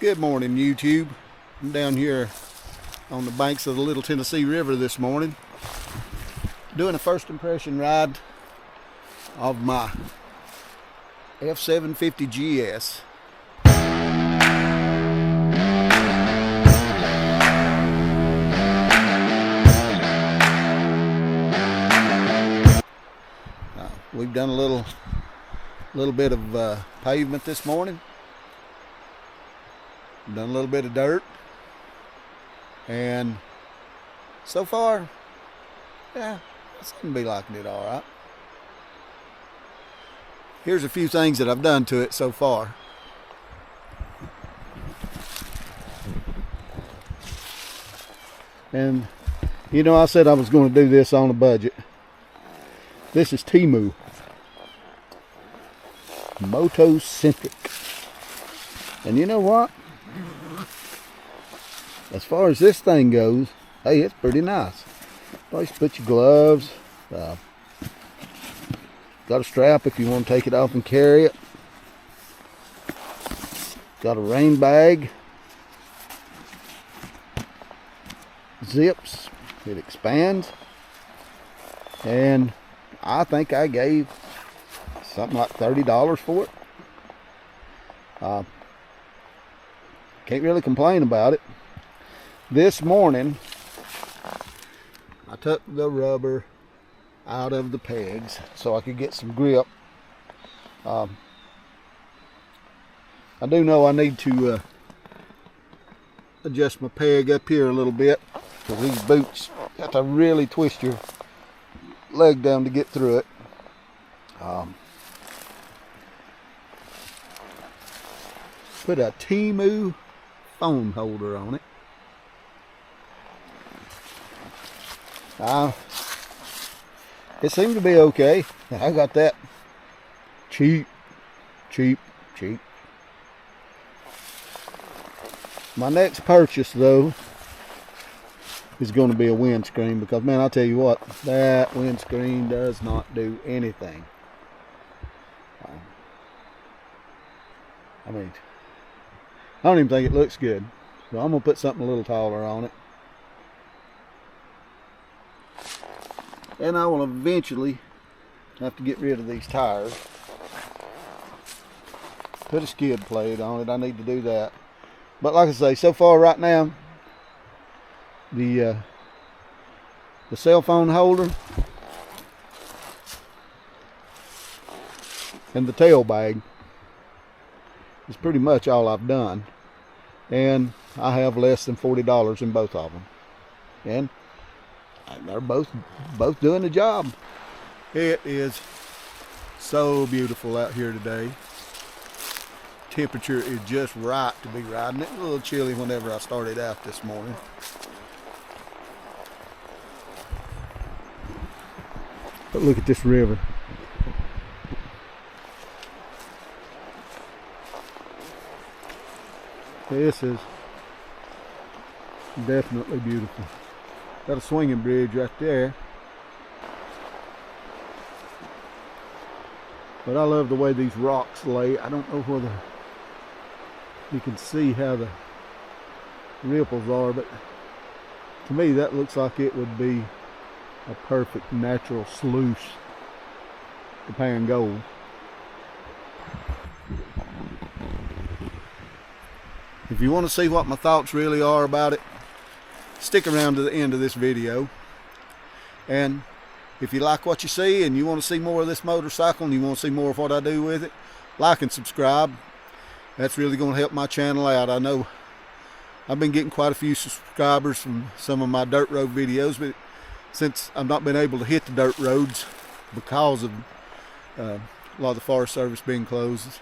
Good morning, YouTube. I'm down here on the banks of the Little Tennessee River this morning, doing a first impression ride of my F750 GS. We've done a little bit of pavement this morning. Done a little bit of dirt, and so far, yeah, I seem to be liking it all right. Here's a few things that I've done to it so far. And you know, I said I was going to do this on a budget. This is Temu Moto-centric, and you know what? As far as this thing goes, hey, it's pretty nice. Place to put your gloves. Got a strap if you want to take it off and carry it. Got a rain bag. Zips. It expands. And I think I gave something like $30 for it. Can't really complain about it. This morning, I took the rubber out of the pegs so I could get some grip. I do know I need to adjust my peg up here a little bit, because these boots, you have to really twist your leg down to get through it. Put a Temu phone holder on it. It seemed to be okay. I got that cheap. My next purchase, though, is going to be a windscreen, because, man, I'll tell you what, that windscreen does not do anything. I mean, I don't even think it looks good. So I'm going to put something a little taller on it. And I will eventually have to get rid of these tires. Put a skid plate on it. I need to do that. But like I say, so far right now, the cell phone holder and the tail bag is pretty much all I've done. And I have less than $40 in both of them. And they're both doing the job. It is so beautiful out here today. Temperature is just right to be riding it. A little chilly whenever I started out this morning. But look at this river. This is definitely beautiful. Got a swinging bridge right there. But I love the way these rocks lay. I don't know whether you can see how the ripples are, but to me that looks like it would be a perfect natural sluice to pan gold. If you want to see what my thoughts really are about it, stick around to the end of this video. And if you like what you see and you want to see more of this motorcycle and you want to see more of what I do with it, like and subscribe. That's really going to help my channel out. I know I've been getting quite a few subscribers from some of my dirt road videos, but since I've not been able to hit the dirt roads because of a lot of the Forest Service being closed,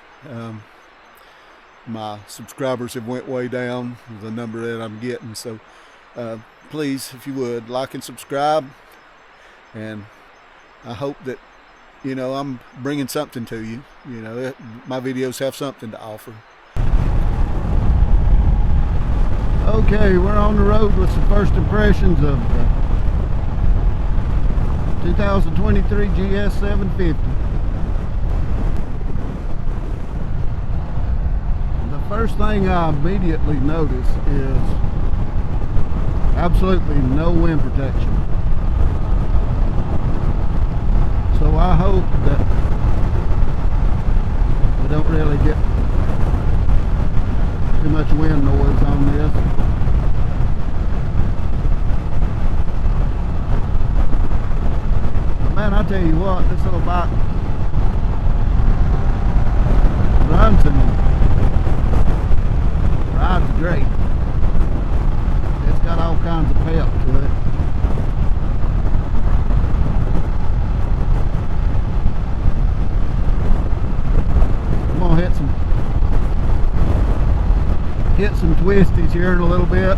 my subscribers have went way down, the number that I'm getting. So please, if you would, like and subscribe, and I hope that, you know, I'm bringing something to you. You know, my videos have something to offer. Okay, we're on the road with some first impressions of the 2023 GS 750. The First thing I immediately notice is absolutely no wind protection. So I hope that we don't really get too much wind noise on this. Man, I tell you what, this little bike runs and rides great. It's got all kinds of pep to it. I'm gonna hit some twisties here in a little bit.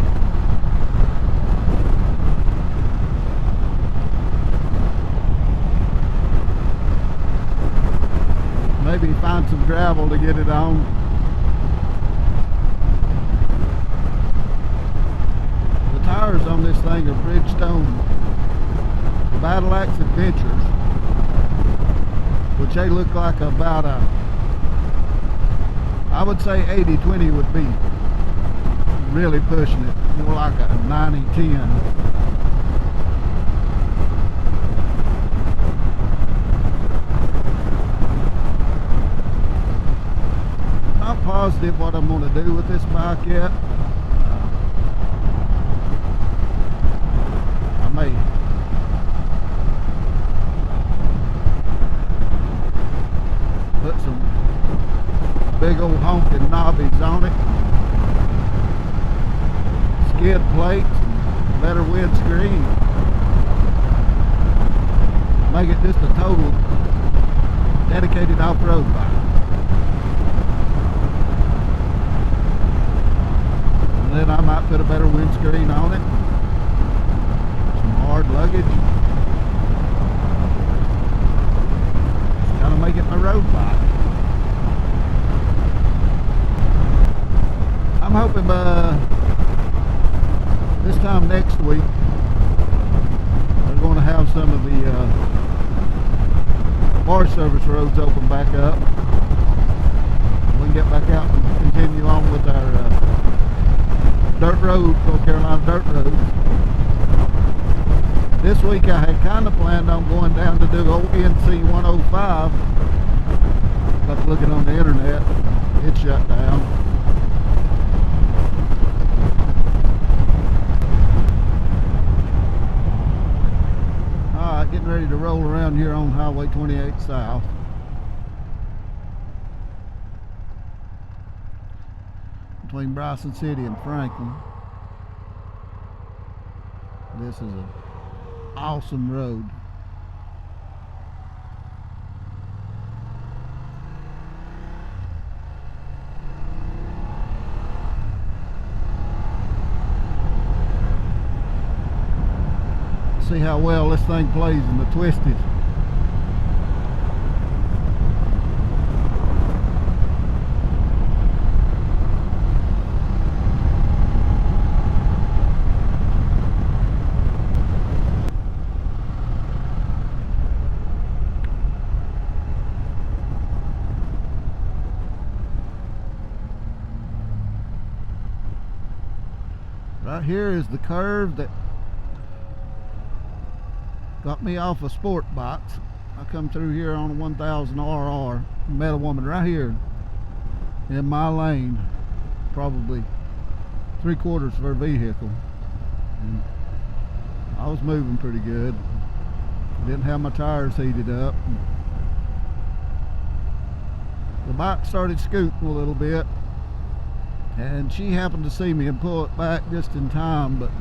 Maybe find some gravel to get it on. The tires on this thing are Bridgestone Battle Axe Adventures, which they look like about a, I would say 80-20 would be really pushing it, more like a 90-10. Not positive what I'm going to do with this bike yet. I may put some big old honking knobbies on it, skid plates, and better windscreen. Make it just a total dedicated off-road bike. Then I might put a better windscreen on it, some hard luggage, just kind of make it my road bike. I'm hoping this time next week they're going to have some of the Forest Service roads open back up. We can get back out and continue on with our dirt road, North Carolina dirt road. This week I had kind of planned on going down to do old NC 105, but looking on the internet, it shut down. Alright, getting ready to roll around here on Highway 28 South. Between Bryson City and Franklin. This is an awesome road. See how well this thing plays in the twisties. Right here is the curve that got me off a sport bikes. I come through here on a 1000 RR, met a woman right here in my lane, probably 3/4 of her vehicle. And I was moving pretty good. Didn't have my tires heated up. The bike started scooting a little bit, and she happened to see me and pull it back just in time, but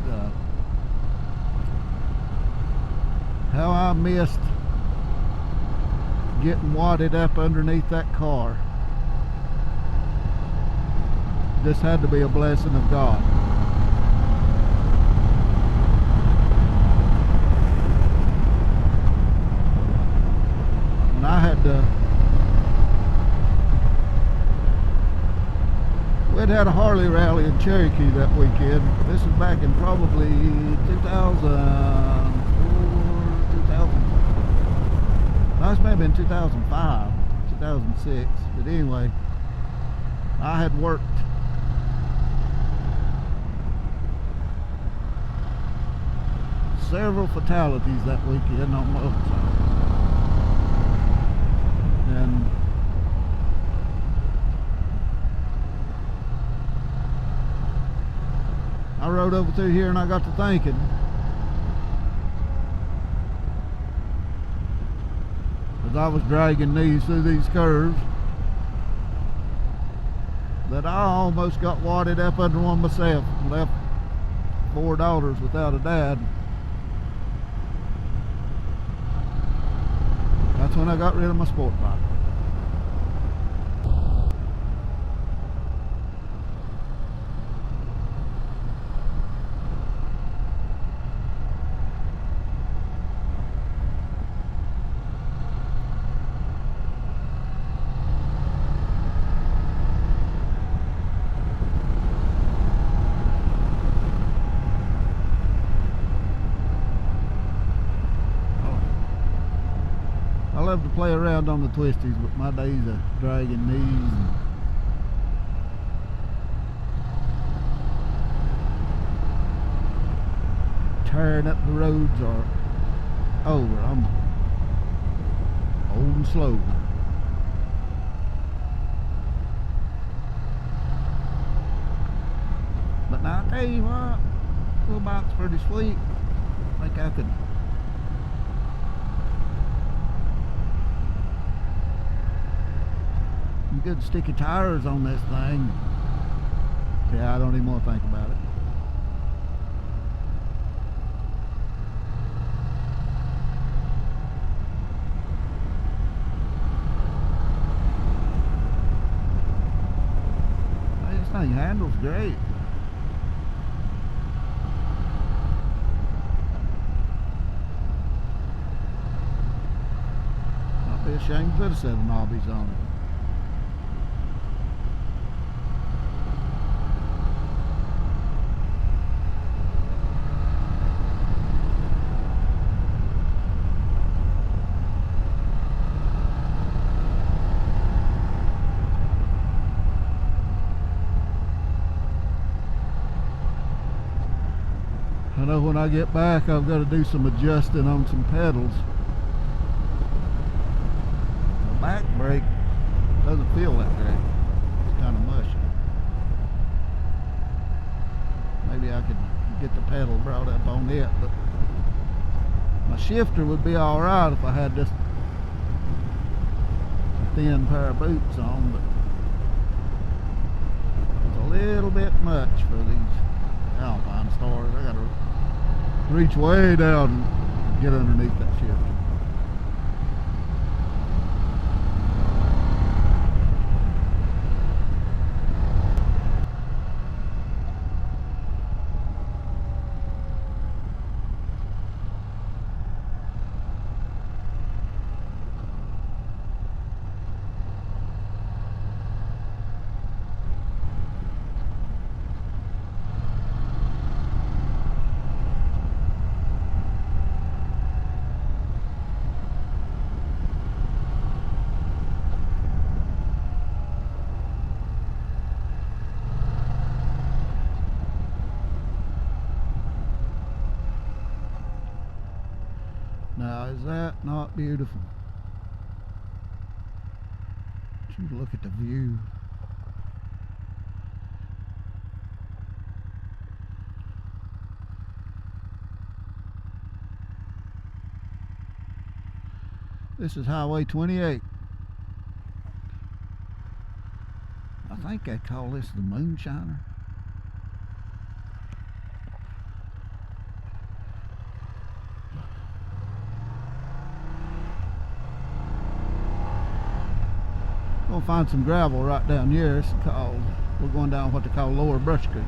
how I missed getting wadded up underneath that car. This had to be a blessing of God. And I had to, we'd had a Harley rally in Cherokee that weekend. This was back in probably 2004, 2000. This may have been 2005, 2006. But anyway, I had worked several fatalities that weekend on motorcycles. And I rode over through here and I got to thinking, as I was dragging these through these curves, that I almost got wadded up under one myself and left 4 daughters without a dad. That's when I got rid of my sport bike. I love to play around on the twisties, but my days of dragging these and tearing up the roads are over. I'm old and slow. But now I tell you what, little bike's pretty sweet. I think I could good sticky tires on this thing. Yeah, I don't even want to think about it. Hey, this thing handles great. I'd be ashamed to put a set of knobbies on it. I know when I get back I've got to do some adjusting on some pedals. The back brake doesn't feel that great. It's kind of mushy. Maybe I could get the pedal brought up on it, but my shifter would be alright if I had just a thin pair of boots on, but it's a little bit much for these Alpine Stars. I gotta reach way down and get underneath that shifter. Now, is that not beautiful? Just look at the view. This is Highway 28. I think they call this the Moonshiner. We'll find some gravel right down here. It's called, we're going down what they call Lower Brush Creek.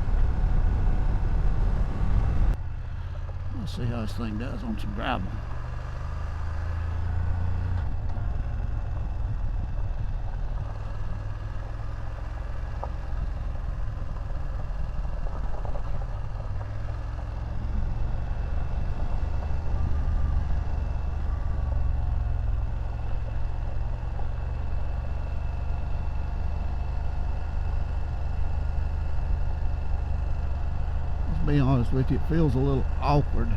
Let's see how this thing does on some gravel. to be honest with you, it feels a little awkward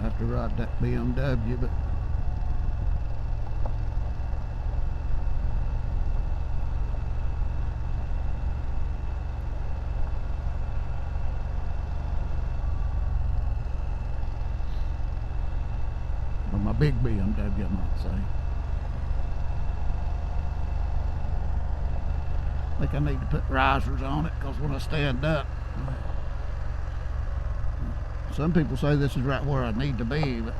after riding that BMW, but my big BMW, I might say. I think I need to put risers on it because when I stand up, some people say this is right where I need to be, but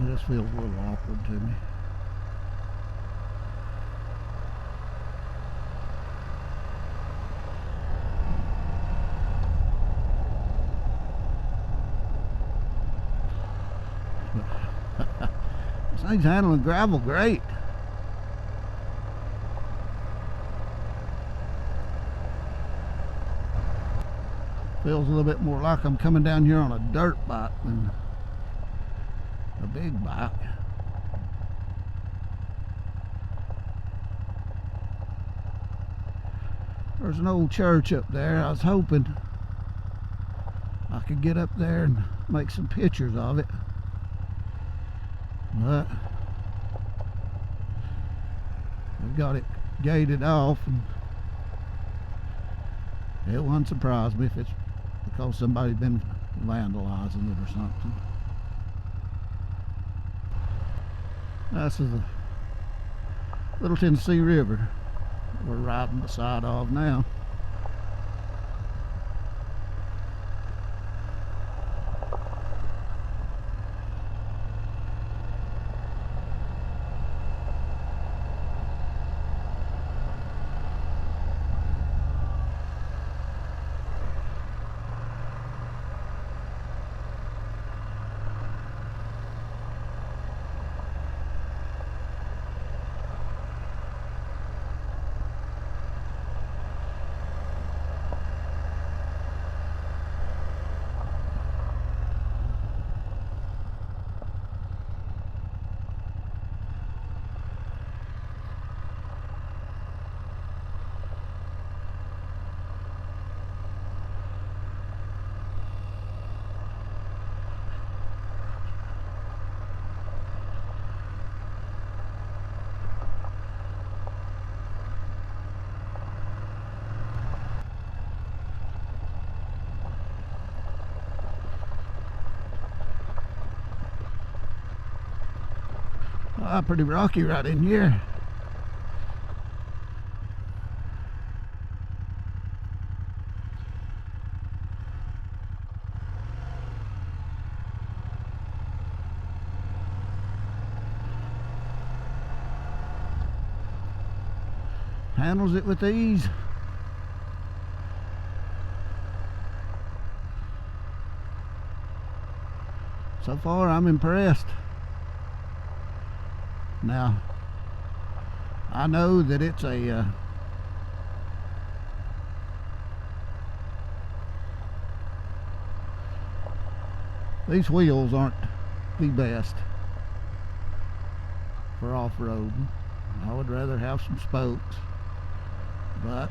it just feels a little awkward to me. This thing's handling gravel great. Feels a little bit more like I'm coming down here on a dirt bike than a big bike. There's an old church up there. I was hoping I could get up there and make some pictures of it, but they've got it gated off, and it wouldn't surprise me if it's because somebody's been vandalizing it or something. This is the Little Tennessee River we're riding beside of now. Pretty rocky right in here. Handles it with ease. So far, I'm impressed. Now, I know that it's a these wheels aren't the best for off-roading. I would rather have some spokes, but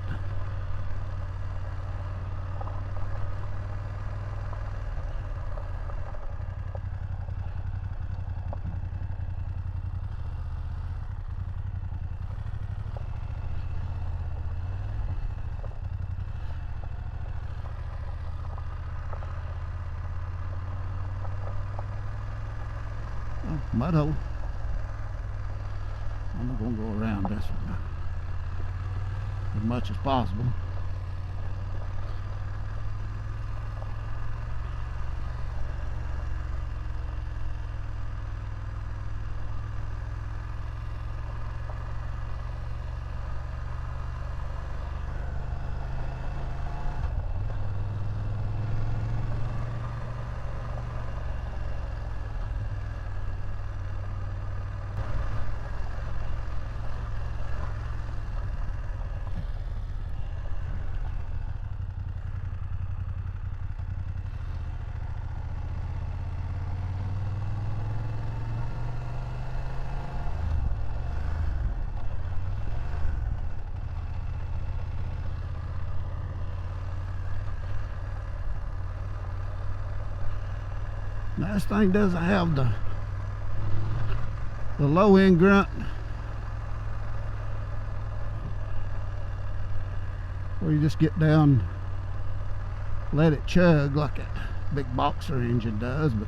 mud hole. I'm going to go around this one as much as possible. Now, this thing doesn't have the low end grunt where you just get down, let it chug like that big boxer engine does, but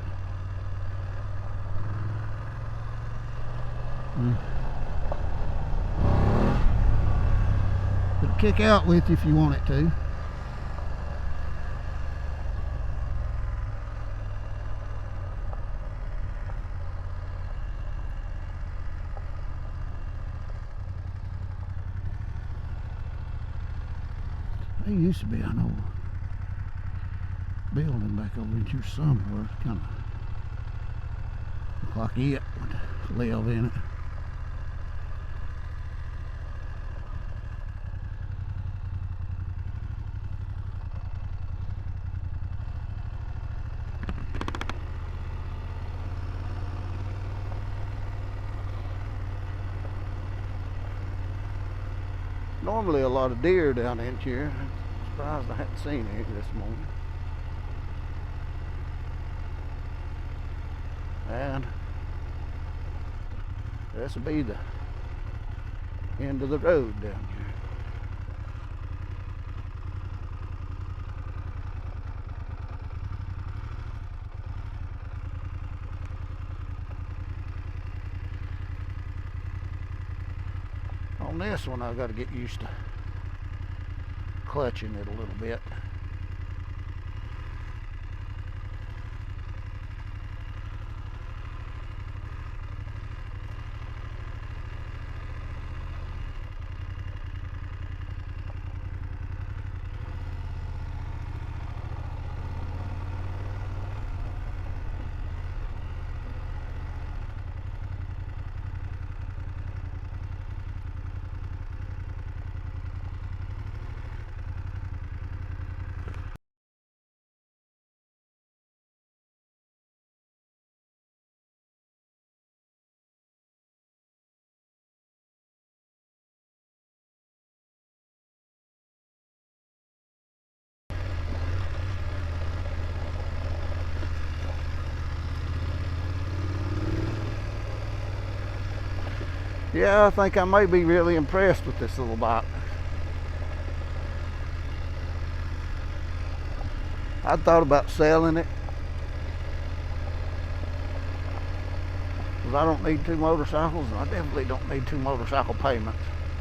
it'll kick out with you if you want it to. There used to be an old building back over in here somewhere. Kind of look like it would live in it. Normally a lot of deer down in here. I'm surprised I haven't seen any this morning. And this will be the end of the road down here. On this one, I've got to get used to clutching it a little bit. Yeah, I think I may be really impressed with this little bike. I thought about selling it, because I don't need 2 motorcycles, and I definitely don't need 2 motorcycle payments.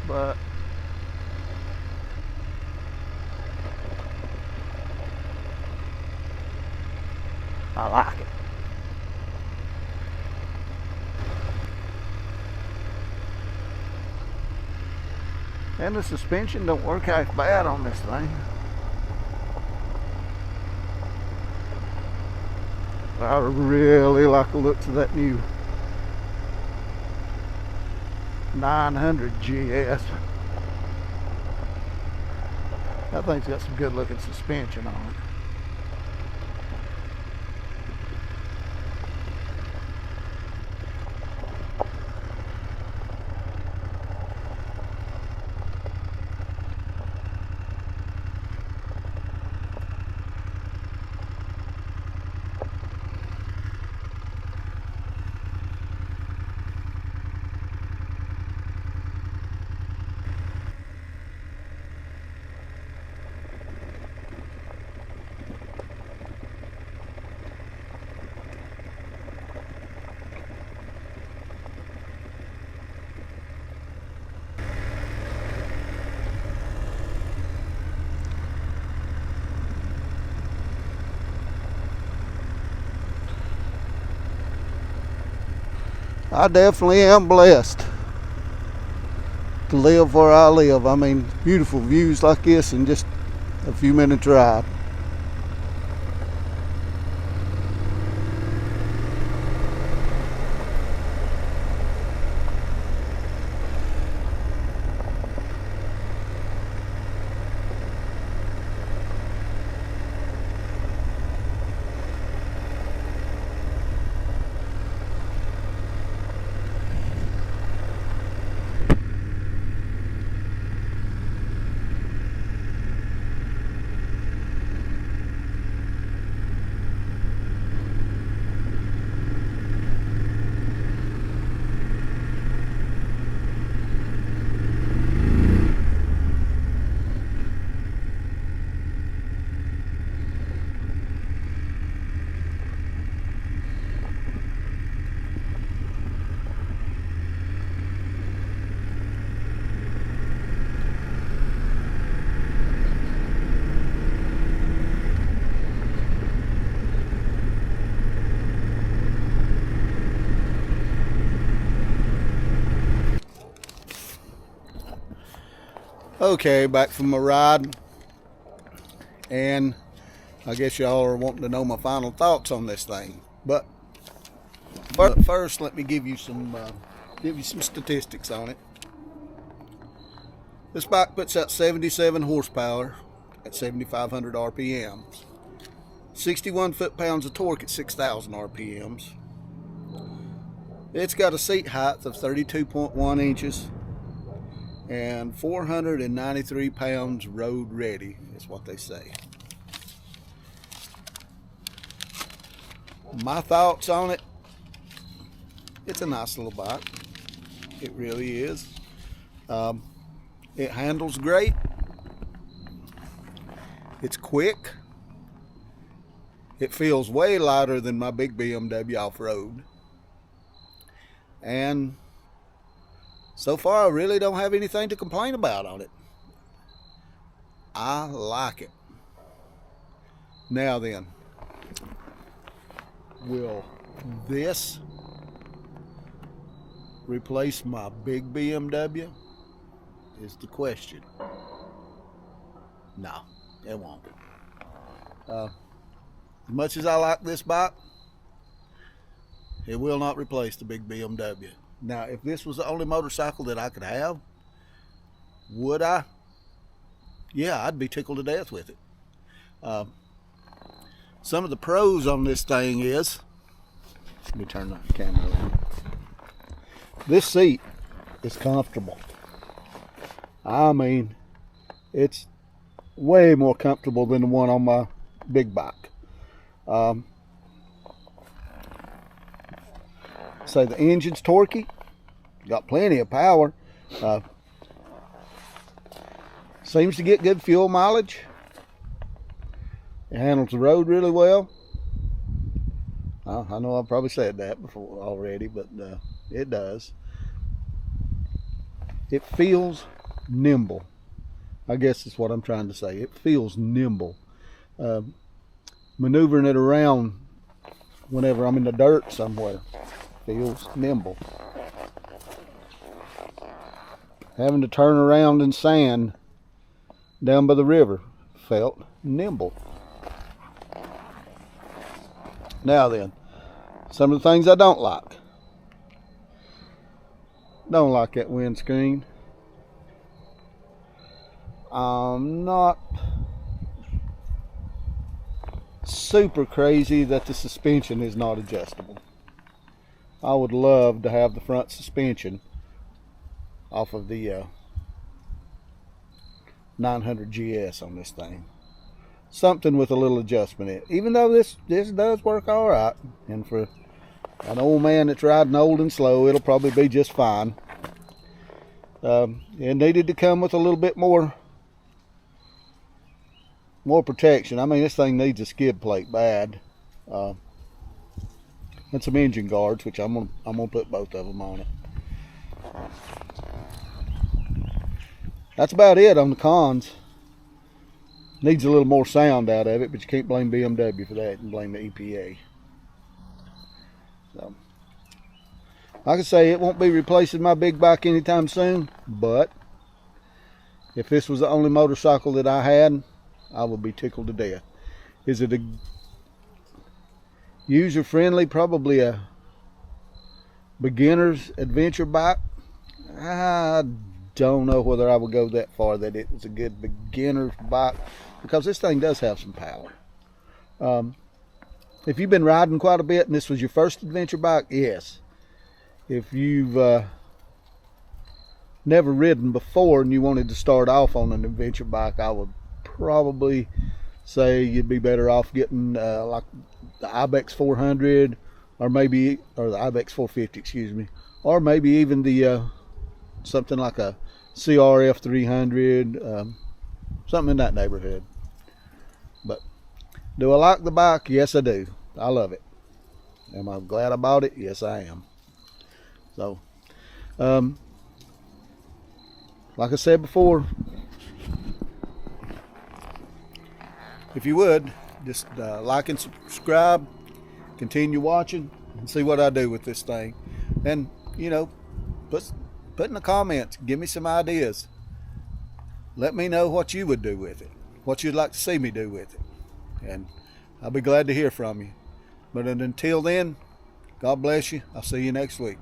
But I like it. And the suspension don't work half bad on this thing. I really like the looks of that new 900 GS. That thing's got some good looking suspension on it. I definitely am blessed to live where I live. I mean, beautiful views like this in just a few minutes ride. Okay, back from my ride, and I guess y'all are wanting to know my final thoughts on this thing. But first, let me give you some statistics on it. This bike puts out 77 horsepower at 7,500 RPMs, 61 foot-pounds of torque at 6,000 RPMs. It's got a seat height of 32.1 inches and 493 pounds road ready, is what they say. My thoughts on it: it's a nice little bike. It really is. It handles great. It's quick. It feels way lighter than my big BMW off-road. And so far, I really don't have anything to complain about on it. I like it. Now then, will this replace my big BMW? Is the question. No, it won't. As much as I like this bike, it will not replace the big BMW. Now, if this was the only motorcycle that I could have, would I? Yeah, I'd be tickled to death with it. Some of the pros on this thing is, let me turn the camera on. This seat is comfortable. I mean, it's way more comfortable than the one on my big bike. Say the engine's torquey, got plenty of power. Seems to get good fuel mileage. It handles the road really well. I know I've probably said that before already, but it does. It feels nimble. I guess that's what I'm trying to say. It feels nimble. Maneuvering it around whenever I'm in the dirt somewhere feels nimble. Having to turn around in sand down by the river felt nimble. Now then, some of the things I don't like. Don't like that windscreen. I'm not super crazy that the suspension is not adjustable. I would love to have the front suspension off of the 900 GS on this thing. Something with a little adjustment in it. Even though this does work all right, and for an old man that's riding old and slow, it'll probably be just fine. It needed to come with a little bit more protection. I mean, this thing needs a skid plate bad, and some engine guards, which I'm gonna put both of them on it. That's about it on the cons. Needs a little more sound out of it, but you can't blame BMW for that and blame the EPA. So, like I say, it won't be replacing my big bike anytime soon, but if this was the only motorcycle that I had, I would be tickled to death. Is it a user-friendly, probably a beginner's adventure bike? I don't know whether I would go that far that it was a good beginner's bike, because this thing does have some power. If you've been riding quite a bit and this was your first adventure bike, yes. If you've never ridden before and you wanted to start off on an adventure bike, I would probably say you'd be better off getting like the Ibex 400, or the Ibex 450, excuse me, or maybe even the something like a CRF 300, something in that neighborhood. But do I like the bike? Yes, I do. I love it. Am I glad I bought it? Yes, I am. So, like I said before, if you would, just like and subscribe, continue watching, and see what I do with this thing. And, you know, put in the comments, give me some ideas. let me know what you would do with it, what you'd like to see me do with it, and I'll be glad to hear from you. But until then, God bless you. I'll see you next week.